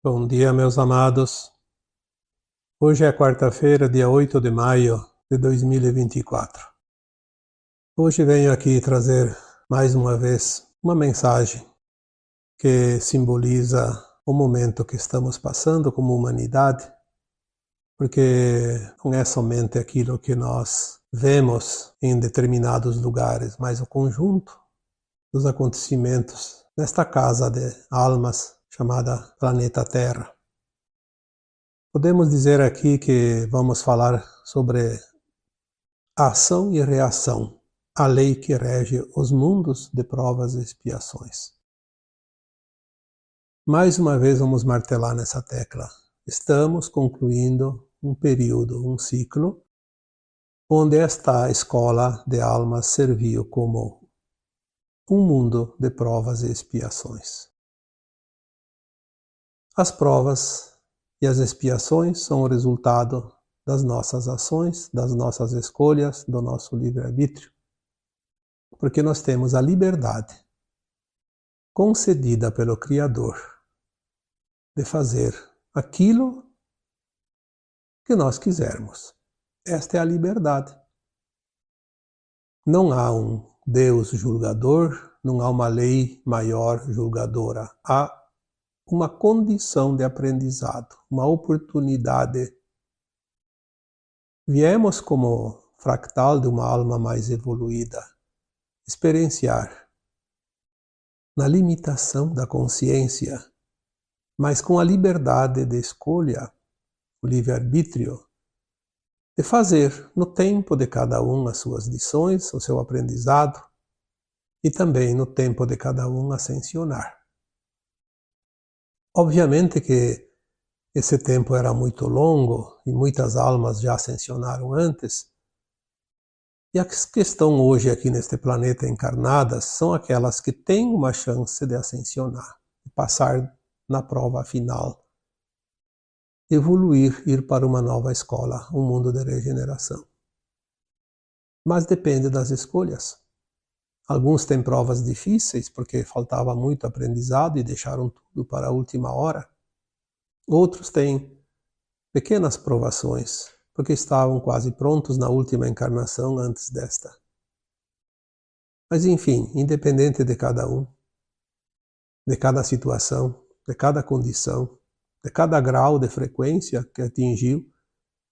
Bom dia, meus amados. Hoje é quarta-feira, dia 8 de maio de 2024. Hoje venho aqui trazer mais uma vez uma mensagem que simboliza o momento que estamos passando como humanidade, porque não é somente aquilo que nós vemos em determinados lugares, mas o conjunto dos acontecimentos nesta casa de almas chamada Planeta Terra. Podemos dizer aqui que vamos falar sobre a ação e reação, a lei que rege os mundos de provas e expiações. Mais uma vez vamos martelar nessa tecla. Estamos concluindo um período, um ciclo, onde esta escola de almas serviu como um mundo de provas e expiações. As provas e as expiações são o resultado das nossas ações, das nossas escolhas, do nosso livre-arbítrio, porque nós temos a liberdade concedida pelo Criador de fazer aquilo que nós quisermos. Esta é a liberdade. Não há um Deus julgador, não há uma lei maior julgadora. Há uma condição de aprendizado, uma oportunidade. Viemos como fractal de uma alma mais evoluída, experienciar na limitação da consciência, mas com a liberdade de escolha, o livre-arbítrio, de fazer no tempo de cada um as suas lições, o seu aprendizado, e também no tempo de cada um ascensionar. Obviamente que esse tempo era muito longo e muitas almas já ascensionaram antes. E as que estão hoje aqui neste planeta encarnadas são aquelas que têm uma chance de ascensionar, de passar na prova final, evoluir, ir para uma nova escola, um mundo de regeneração. Mas depende das escolhas. Alguns têm provas difíceis porque faltava muito aprendizado e deixaram tudo para a última hora. Outros têm pequenas provações, porque estavam quase prontos na última encarnação antes desta. Mas enfim, independente de cada um, de cada situação, de cada condição, de cada grau de frequência que atingiu,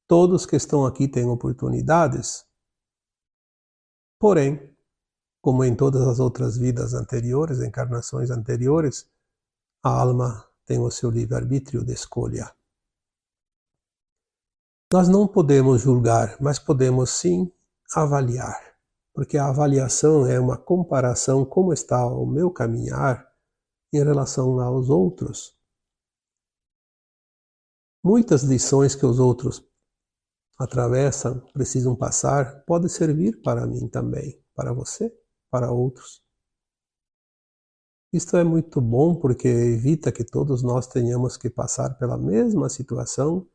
todos que estão aqui têm oportunidades. Porém, como em todas as outras vidas anteriores, encarnações anteriores, a alma tem o seu livre-arbítrio de escolha. Nós não podemos julgar, mas podemos sim avaliar, porque a avaliação é uma comparação como está o meu caminhar em relação aos outros. Muitas lições que os outros atravessam, precisam passar, podem servir para mim também, para você, para outros. Isto é muito bom porque evita que todos nós tenhamos que passar pela mesma situação,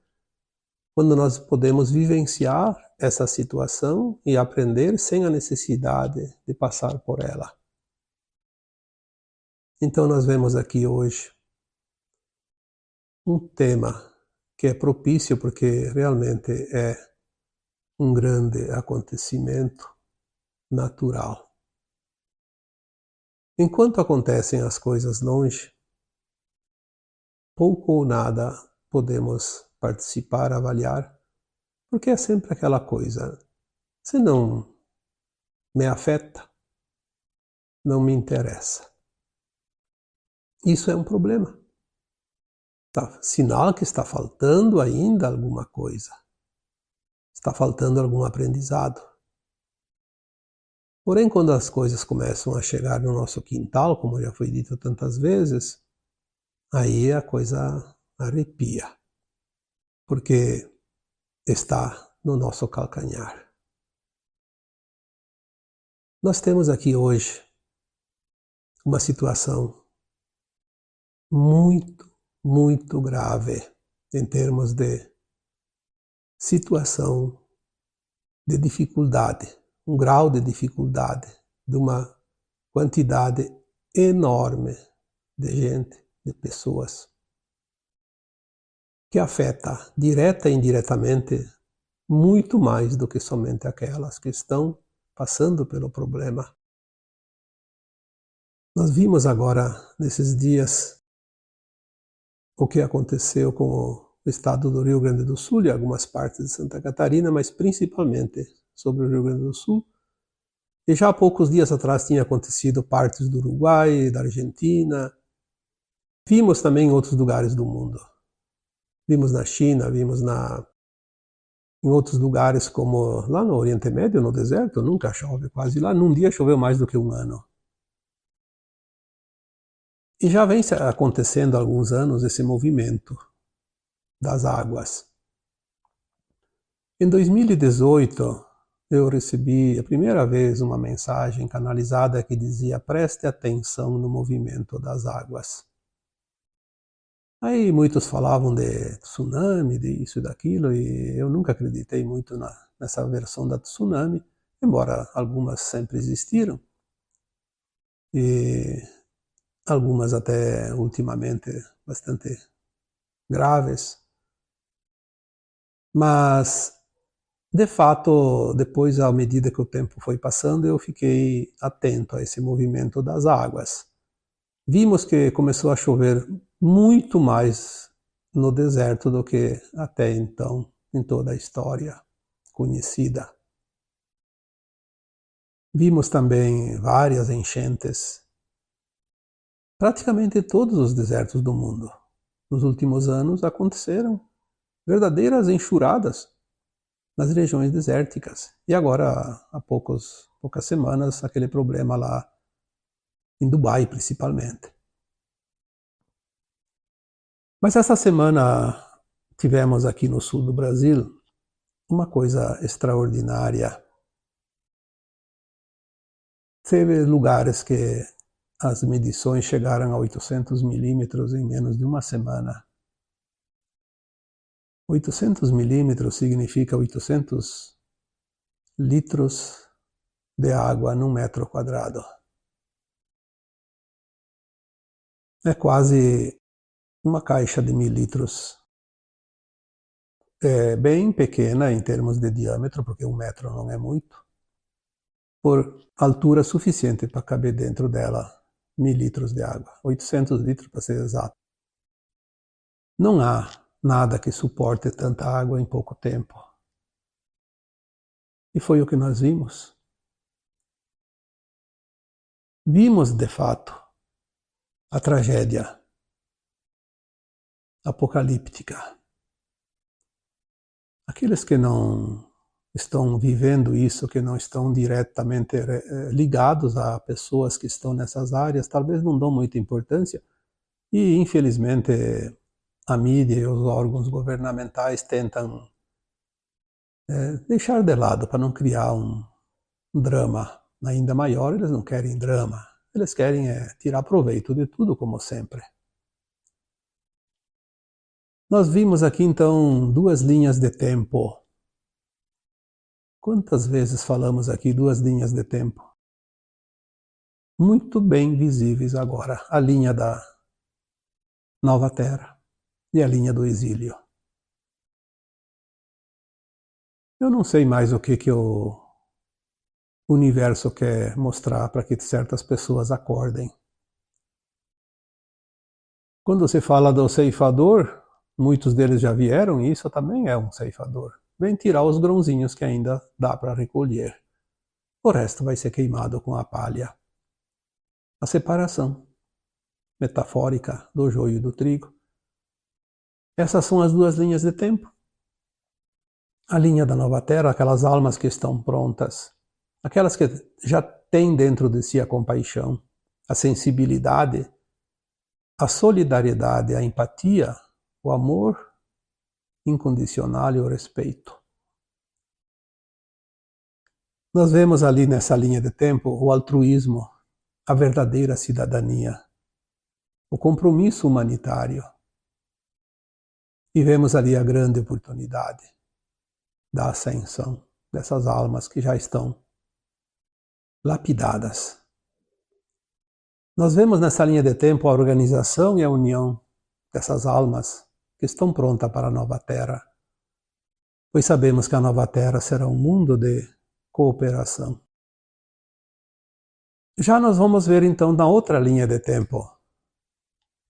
quando nós podemos vivenciar essa situação e aprender sem a necessidade de passar por ela. Então nós vemos aqui hoje um tema que é propício porque realmente é um grande acontecimento natural. Enquanto acontecem as coisas longe, pouco ou nada podemos participar, avaliar, porque é sempre aquela coisa. Se não me afeta, não me interessa. Isso é um problema. Sinal que está faltando ainda alguma coisa. Está faltando algum aprendizado. Porém, quando as coisas começam a chegar no nosso quintal, como já foi dito tantas vezes, aí a coisa arrepia, porque está no nosso calcanhar. Nós temos aqui hoje uma situação muito grave em termos de situação de dificuldade, um grau de dificuldade de uma quantidade enorme de gente, de pessoas. que afeta direta e indiretamente muito mais do que somente aquelas que estão passando pelo problema. Nós vimos agora, nesses dias, o que aconteceu com o estado do Rio Grande do Sul e algumas partes de Santa Catarina, mas principalmente sobre o Rio Grande do Sul. E já há poucos dias atrás tinha acontecido partes do Uruguai, da Argentina. Vimos também em outros lugares do mundo. Vimos na China, vimos em outros lugares como lá no Oriente Médio, no deserto, nunca chove quase lá. Num dia choveu mais do que um ano. E já vem acontecendo há alguns anos esse movimento das águas. Em 2018, eu recebi a primeira vez uma mensagem canalizada que dizia: preste atenção no movimento das águas. Aí muitos falavam de tsunami, disso e daquilo, e eu nunca acreditei muito nessa versão da tsunami, embora algumas sempre existiram. E algumas até ultimamente bastante graves. Mas, de fato, depois, à medida que o tempo foi passando, eu fiquei atento a esse movimento das águas. Vimos que começou a chover muito mais no deserto do que até então em toda a história conhecida. Vimos também várias enchentes, praticamente todos os desertos do mundo. Nos últimos anos aconteceram verdadeiras enxurradas nas regiões desérticas. E agora, há poucas semanas, aquele problema lá em Dubai, principalmente. Mas essa semana tivemos aqui no sul do Brasil uma coisa extraordinária. Teve lugares que as medições chegaram a 800 milímetros em menos de uma semana. 800 milímetros significa 800 litros de água num metro quadrado. É quase uma caixa de 1000 litros. É bem pequena em termos de diâmetro, porque 1 metro não é muito, por altura suficiente para caber dentro dela 1000 litros de água. 800 litros para ser exato. Não há nada que suporte tanta água em pouco tempo. E foi o que nós vimos. Vimos, de fato, a tragédia apocalíptica. Aqueles que não estão vivendo isso, que não estão diretamente ligados a pessoas que estão nessas áreas, talvez não dão muita importância. E, infelizmente, a mídia e os órgãos governamentais tentam deixar de lado para não criar um drama ainda maior. Eles não querem drama, eles querem tirar proveito de tudo, como sempre. Nós vimos aqui então 2 linhas de tempo. Quantas vezes falamos aqui 2 linhas de tempo? Muito bem visíveis agora, a linha da Nova Terra e a linha do exílio. Eu não sei mais o que o universo quer mostrar para que certas pessoas acordem. Quando se fala do ceifador, muitos deles já vieram e isso também é um ceifador. Vem tirar os grãozinhos que ainda dá para recolher. O resto vai ser queimado com a palha. A separação metafórica do joio e do trigo. Essas são as 2 linhas de tempo. A linha da Nova Terra, aquelas almas que estão prontas, aquelas que já têm dentro de si a compaixão, a sensibilidade, a solidariedade, a empatia, o amor incondicional e o respeito. Nós vemos ali nessa linha de tempo o altruísmo, a verdadeira cidadania, o compromisso humanitário. E vemos ali a grande oportunidade da ascensão dessas almas que já estão lapidadas. Nós vemos nessa linha de tempo a organização e a união dessas almas que estão prontas para a nova Terra, pois sabemos que a nova Terra será um mundo de cooperação. Já nós vamos ver então na outra linha de tempo,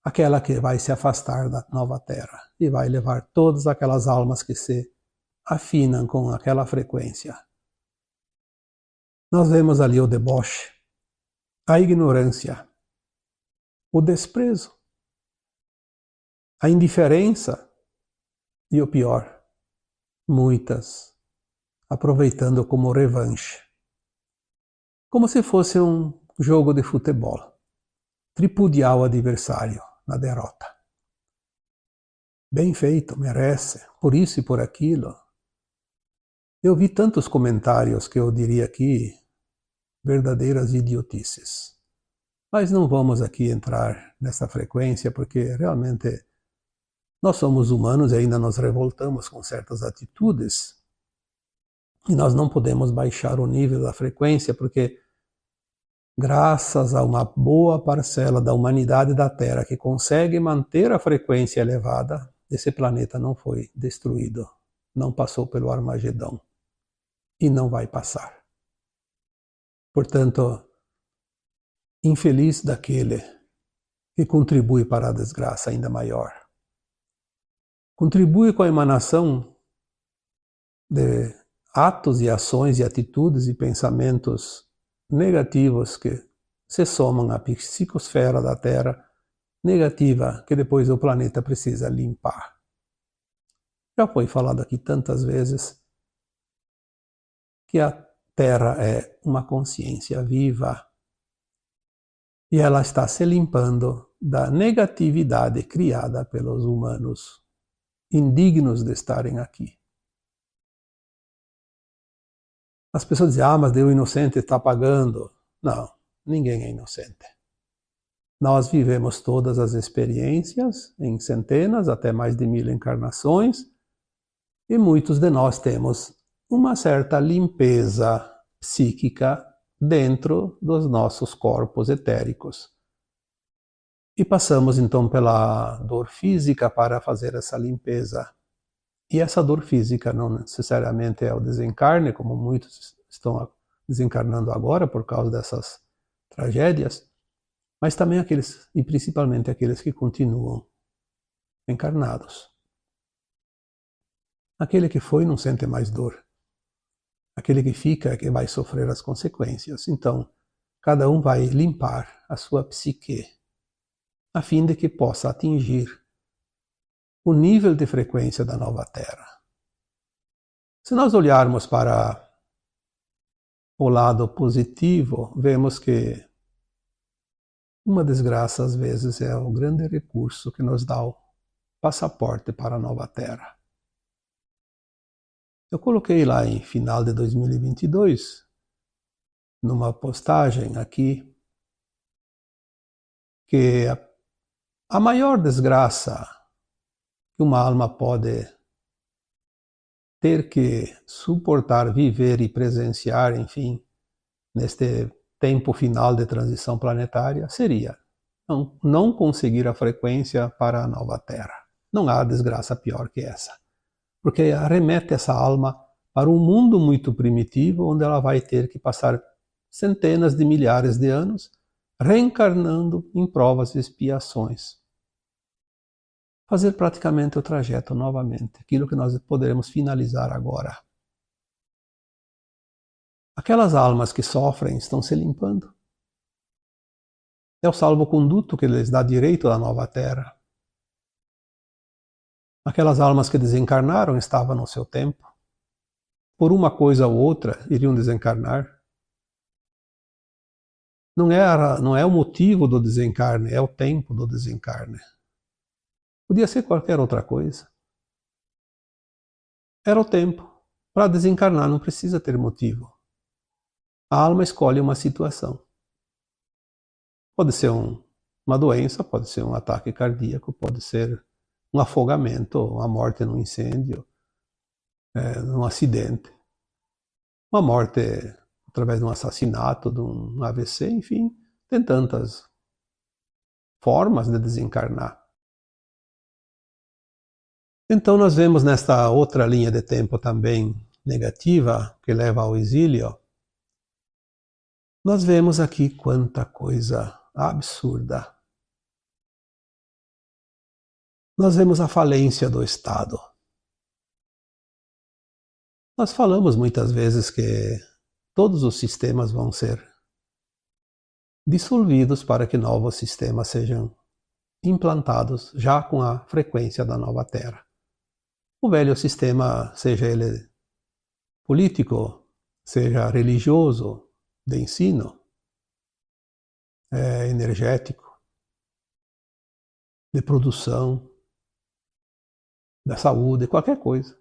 aquela que vai se afastar da nova Terra e vai levar todas aquelas almas que se afinam com aquela frequência. Nós vemos ali o deboche, a ignorância, o desprezo, a indiferença e o pior, muitas aproveitando como revanche, como se fosse um jogo de futebol, tripudiar o adversário na derrota. Bem feito, merece, por isso e por aquilo. Eu vi tantos comentários que eu diria aqui verdadeiras idiotices. Mas não vamos aqui entrar nessa frequência, porque realmente nós somos humanos e ainda nos revoltamos com certas atitudes. E nós não podemos baixar o nível da frequência, porque graças a uma boa parcela da humanidade da Terra que consegue manter a frequência elevada, esse planeta não foi destruído, não passou pelo Armagedão e não vai passar. Portanto, infeliz daquele que contribui para a desgraça ainda maior. Contribui com a emanação de atos e ações e atitudes e pensamentos negativos que se somam à psicosfera da Terra negativa que depois o planeta precisa limpar. Já foi falado aqui tantas vezes que a Terra é uma consciência viva e ela está se limpando da negatividade criada pelos humanos indignos de estarem aqui. As pessoas dizem, mas o inocente está pagando. Não, ninguém é inocente. Nós vivemos todas as experiências em centenas, até mais de 1000 encarnações, e muitos de nós temos uma certa limpeza psíquica dentro dos nossos corpos etéricos. E passamos então pela dor física para fazer essa limpeza. E essa dor física não necessariamente é o desencarne, como muitos estão desencarnando agora por causa dessas tragédias, mas também aqueles, e principalmente aqueles que continuam encarnados. Aquele que foi não sente mais dor. Aquele que fica é que vai sofrer as consequências. Então, cada um vai limpar a sua psique, a fim de que possa atingir o nível de frequência da nova Terra. Se nós olharmos para o lado positivo, vemos que uma desgraça às vezes é o grande recurso que nos dá o passaporte para a nova Terra. Eu coloquei lá em final de 2022, numa postagem aqui, que a maior desgraça que uma alma pode ter que suportar, viver e presenciar, enfim, neste tempo final de transição planetária, seria não conseguir a frequência para a nova Terra. Não há desgraça pior que essa. Porque arremete essa alma para um mundo muito primitivo, onde ela vai ter que passar centenas de milhares de anos reencarnando em provas e expiações. Fazer praticamente o trajeto novamente, aquilo que nós poderemos finalizar agora. Aquelas almas que sofrem estão se limpando. É o salvo-conduto que lhes dá direito à nova Terra. Aquelas almas que desencarnaram estavam no seu tempo. Por uma coisa ou outra, iriam desencarnar. Não é o motivo do desencarne, é o tempo do desencarne. Podia ser qualquer outra coisa. Era o tempo. Para desencarnar não precisa ter motivo. A alma escolhe uma situação. Pode ser uma doença, pode ser um ataque cardíaco, pode ser um afogamento, uma morte num incêndio, num acidente, uma morte através de um assassinato, de um AVC, enfim, tem tantas formas de desencarnar. Então nós vemos nesta outra linha de tempo também negativa, que leva ao exílio, nós vemos aqui quanta coisa absurda. Nós vemos a falência do Estado. Nós falamos muitas vezes que todos os sistemas vão ser dissolvidos para que novos sistemas sejam implantados já com a frequência da nova Terra. O velho sistema, seja ele político, seja religioso, de ensino, energético, de produção, da saúde, qualquer coisa.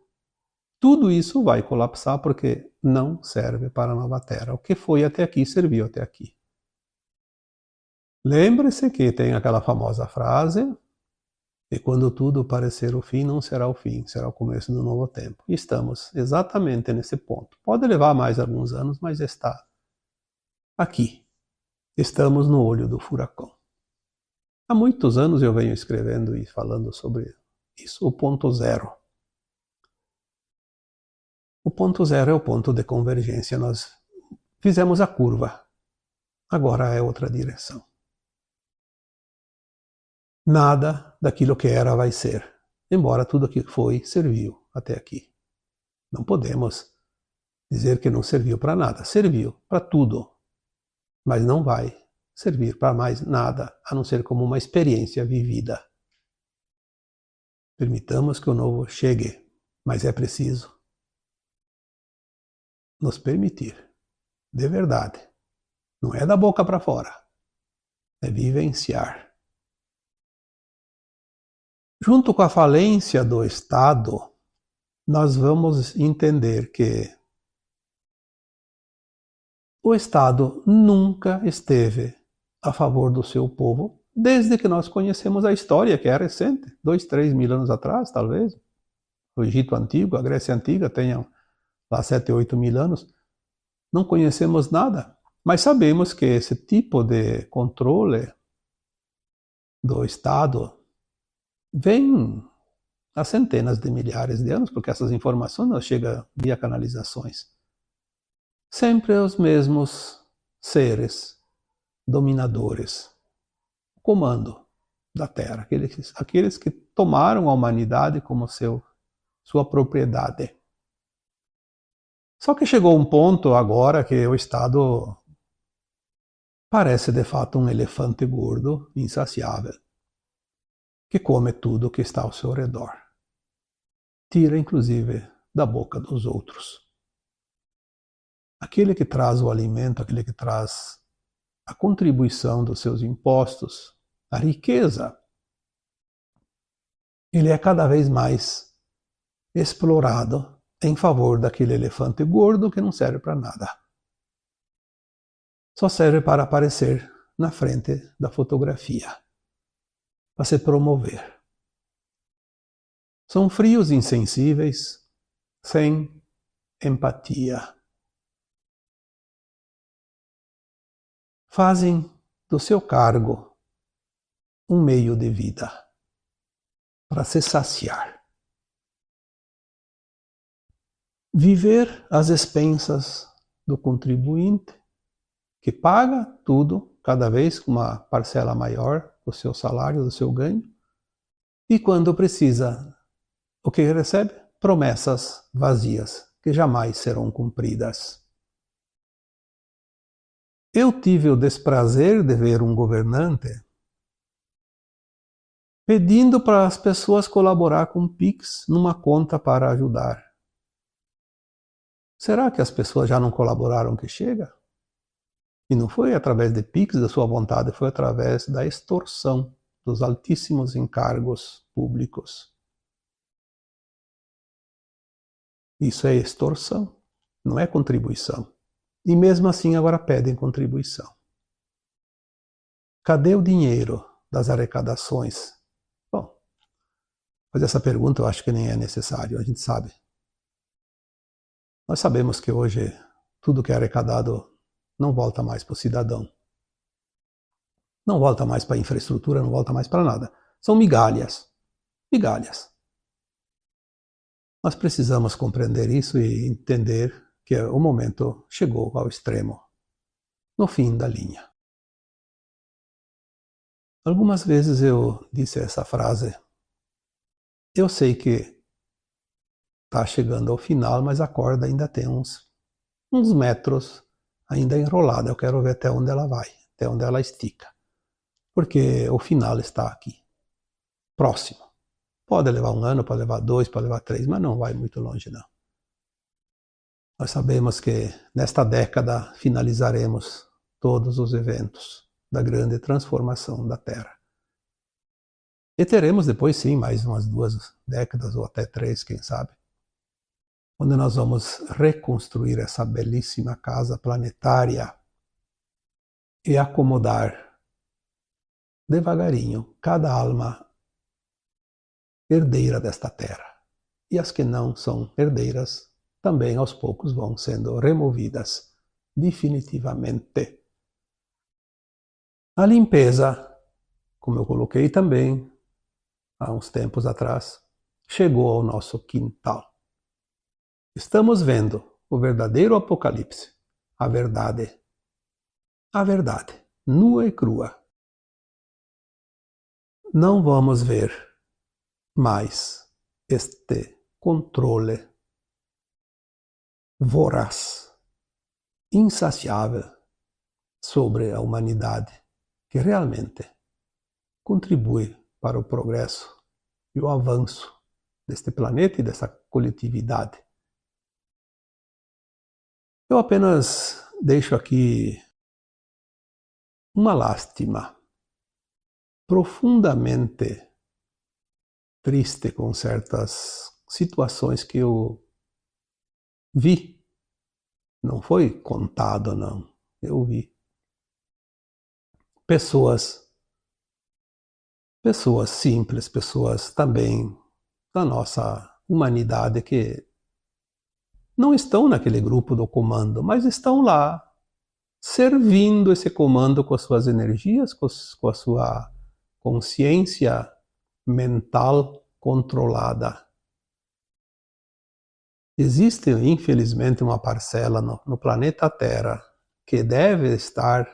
Tudo isso vai colapsar porque não serve para a nova Terra. O que foi até aqui, serviu até aqui. Lembre-se que tem aquela famosa frase, e quando tudo parecer o fim, não será o fim, será o começo do novo tempo. E estamos exatamente nesse ponto. Pode levar mais alguns anos, mas está aqui. Estamos no olho do furacão. Há muitos anos eu venho escrevendo e falando sobre isso, o ponto zero. O ponto zero é o ponto de convergência. Nós fizemos a curva. Agora é outra direção. Nada daquilo que era vai ser, embora tudo que foi serviu até aqui. Não podemos dizer que não serviu para nada. Serviu para tudo, mas não vai servir para mais nada, a não ser como uma experiência vivida. Permitamos que o novo chegue, mas é preciso nos permitir, de verdade. Não é da boca para fora, é vivenciar. Junto com a falência do Estado, nós vamos entender que o Estado nunca esteve a favor do seu povo, desde que nós conhecemos a história, que é recente, 2, 3 mil anos atrás, talvez. O Egito Antigo, a Grécia Antiga, tenham lá 7, 8 mil anos. Não conhecemos nada, mas sabemos que esse tipo de controle do Estado vem há centenas de milhares de anos, porque essas informações nos chegam via canalizações. Sempre os mesmos seres dominadores, o comando da Terra, aqueles que tomaram a humanidade como sua propriedade. Só que chegou um ponto agora que o Estado parece de fato um elefante gordo, insaciável, que come tudo que está ao seu redor. Tira, inclusive, da boca dos outros. Aquele que traz o alimento, aquele que traz a contribuição dos seus impostos, a riqueza, ele é cada vez mais explorado em favor daquele elefante gordo que não serve para nada. Só serve para aparecer na frente da fotografia, para se promover. São frios e insensíveis, sem empatia. Fazem do seu cargo um meio de vida para se saciar. Viver às expensas do contribuinte, que paga tudo, cada vez com uma parcela maior do seu salário, do seu ganho, e quando precisa, o que recebe? Promessas vazias, que jamais serão cumpridas. Eu tive o desprazer de ver um governante pedindo para as pessoas colaborar com o Pix numa conta para ajudar. Será que as pessoas já não colaboraram que chega? E não foi através de Pix da sua vontade, foi através da extorsão dos altíssimos encargos públicos. Isso é extorsão, não é contribuição. E mesmo assim agora pedem contribuição. Cadê o dinheiro das arrecadações? Bom, fazer essa pergunta eu acho que nem é necessário, a gente sabe. Nós sabemos que hoje tudo que é arrecadado não volta mais para o cidadão. Não volta mais para a infraestrutura, não volta mais para nada. São migalhas. Migalhas. Nós precisamos compreender isso e entender que o momento chegou ao extremo, no fim da linha. Algumas vezes eu disse essa frase: eu sei que está chegando ao final, mas a corda ainda tem uns metros ainda enrolada. Eu quero ver até onde ela vai, até onde ela estica. Porque o final está aqui, próximo. Pode levar 1 ano, pode levar 2, pode levar 3, mas não vai muito longe, não. Nós sabemos que nesta década finalizaremos todos os eventos da grande transformação da Terra. E teremos depois, sim, mais umas 2 décadas ou até 3, quem sabe, onde nós vamos reconstruir essa belíssima casa planetária e acomodar devagarinho cada alma herdeira desta terra. E as que não são herdeiras também aos poucos vão sendo removidas definitivamente. A limpeza, como eu coloquei também há uns tempos atrás, chegou ao nosso quintal. Estamos vendo o verdadeiro apocalipse, a verdade, nua e crua. Não vamos ver mais este controle voraz, insaciável sobre a humanidade, que realmente contribui para o progresso e o avanço deste planeta e dessa coletividade. Eu apenas deixo aqui uma lástima profundamente triste com certas situações que eu vi. Não foi contado, não. Eu vi. Pessoas simples, pessoas também da nossa humanidade que não estão naquele grupo do comando, mas estão lá, servindo esse comando com as suas energias, com a sua consciência mental controlada. Existe, infelizmente, uma parcela no planeta Terra que deve estar,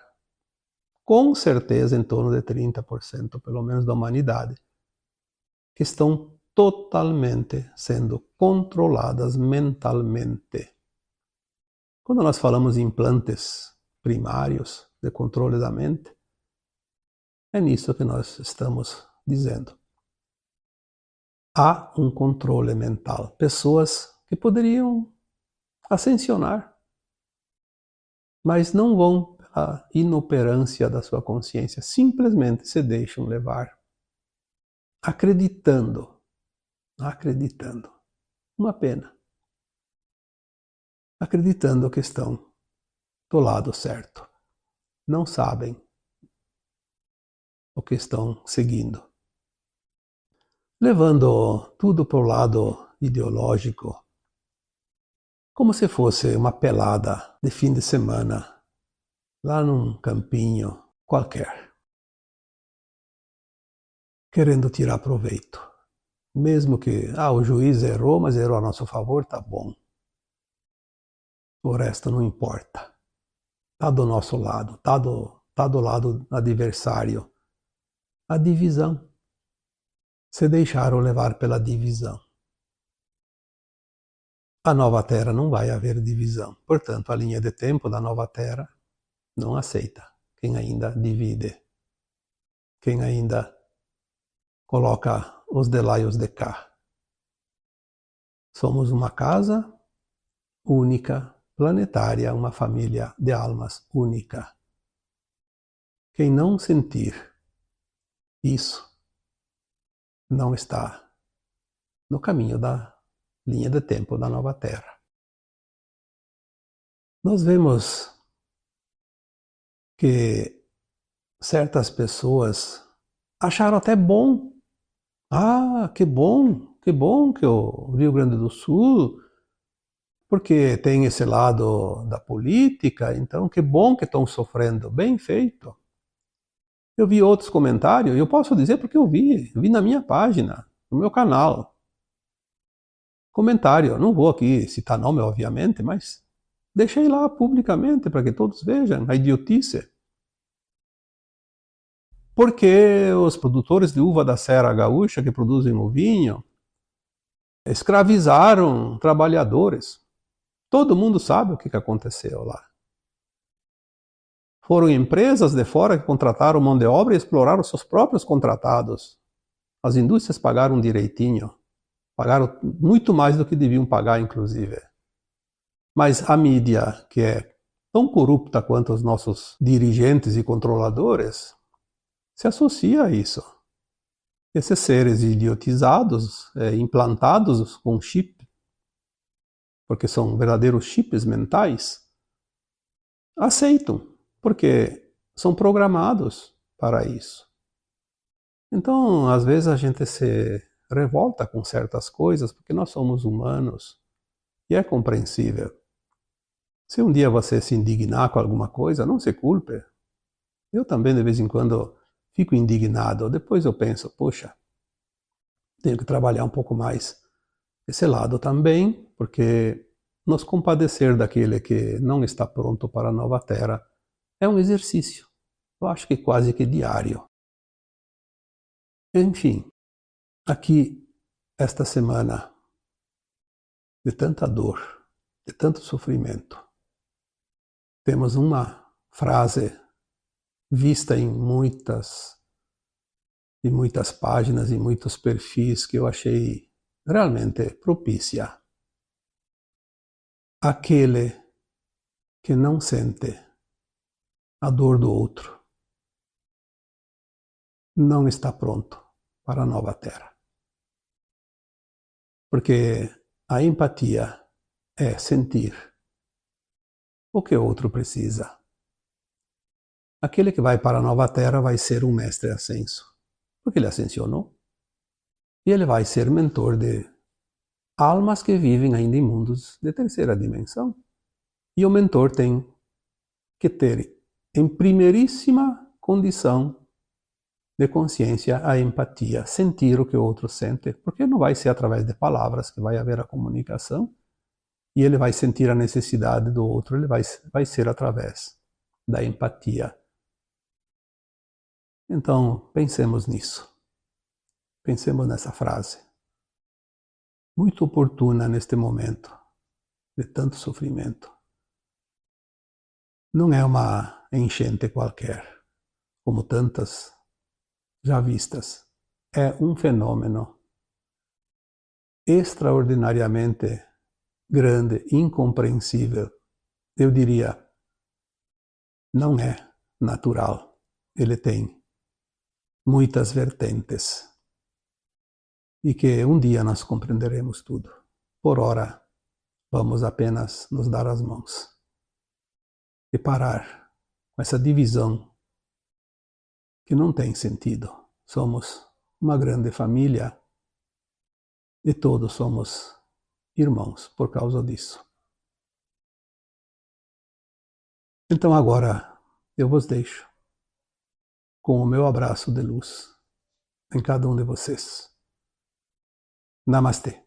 com certeza, em torno de 30%, pelo menos, da humanidade, que estão totalmente sendo controladas mentalmente. Quando nós falamos em implantes primários de controle da mente, é nisso que nós estamos dizendo. Há um controle mental. Pessoas que poderiam ascensionar, mas não vão pela inoperância da sua consciência, simplesmente se deixam levar, acreditando. Uma pena. Acreditando que estão do lado certo. Não sabem o que estão seguindo. Levando tudo para o lado ideológico, como se fosse uma pelada de fim de semana, lá num campinho qualquer, querendo tirar proveito. Mesmo que o juiz errou, mas errou a nosso favor, tá bom. O resto não importa. Tá do nosso lado, tá do lado adversário. A divisão. Se deixaram levar pela divisão. A nova Terra não vai haver divisão. Portanto, a linha de tempo da nova Terra não aceita quem ainda divide, quem ainda coloca os de lá e os de cá. Somos uma casa única, planetária, uma família de almas única. Quem não sentir isso não está no caminho da linha de tempo da nova Terra. Nós vemos que certas pessoas acharam até bom. Que bom que o Rio Grande do Sul, porque tem esse lado da política, então que bom que estão sofrendo. Bem feito. Eu vi outros comentários, e eu posso dizer porque eu vi na minha página, no meu canal. comentário. Não vou aqui citar nome, obviamente, mas deixei lá publicamente para que todos vejam a idiotice. Porque os produtores de uva da Serra Gaúcha, que produzem o vinho, escravizaram trabalhadores. Todo mundo sabe o que aconteceu lá. Foram empresas de fora que contrataram mão de obra e exploraram seus próprios contratados. As indústrias pagaram direitinho. Pagaram muito mais do que deviam pagar, inclusive. Mas a mídia, que é tão corrupta quanto os nossos dirigentes e controladores, se associa a isso. Esses seres idiotizados, implantados com chip, porque são verdadeiros chips mentais, aceitam, porque são programados para isso. Então, às vezes a gente se revolta com certas coisas, porque nós somos humanos, e é compreensível. Se um dia você se indignar com alguma coisa, não se culpe. Eu também, de vez em quando, fico indignado. Depois eu penso, poxa, tenho que trabalhar um pouco mais esse lado também, porque nos compadecer daquele que não está pronto para a nova terra é um exercício. Eu acho que quase que diário. Enfim, aqui, esta semana de tanta dor, de tanto sofrimento, temos uma frase vista em muitas páginas e muitos perfis que eu achei realmente propícia. Aquele que não sente a dor do outro não está pronto para a nova terra. Porque a empatia é sentir o que o outro precisa. Aquele que vai para a nova terra vai ser um mestre ascenso, porque ele ascensionou. E ele vai ser mentor de almas que vivem ainda em mundos de terceira dimensão. E o mentor tem que ter, em primeiríssima condição de consciência, a empatia, sentir o que o outro sente, porque não vai ser através de palavras que vai haver a comunicação, e ele vai sentir a necessidade do outro, ele vai ser através da empatia. Então, pensemos nisso. Pensemos nessa frase. Muito oportuna neste momento de tanto sofrimento. Não é uma enchente qualquer, como tantas já vistas. É um fenômeno extraordinariamente grande, incompreensível. Eu diria, não é natural. Ele tem muitas vertentes. E que um dia nós compreenderemos tudo. Por ora, vamos apenas nos dar as mãos e parar com essa divisão que não tem sentido. Somos uma grande família e todos somos irmãos por causa disso. Então agora eu vos deixo com o meu abraço de luz em cada um de vocês. Namastê.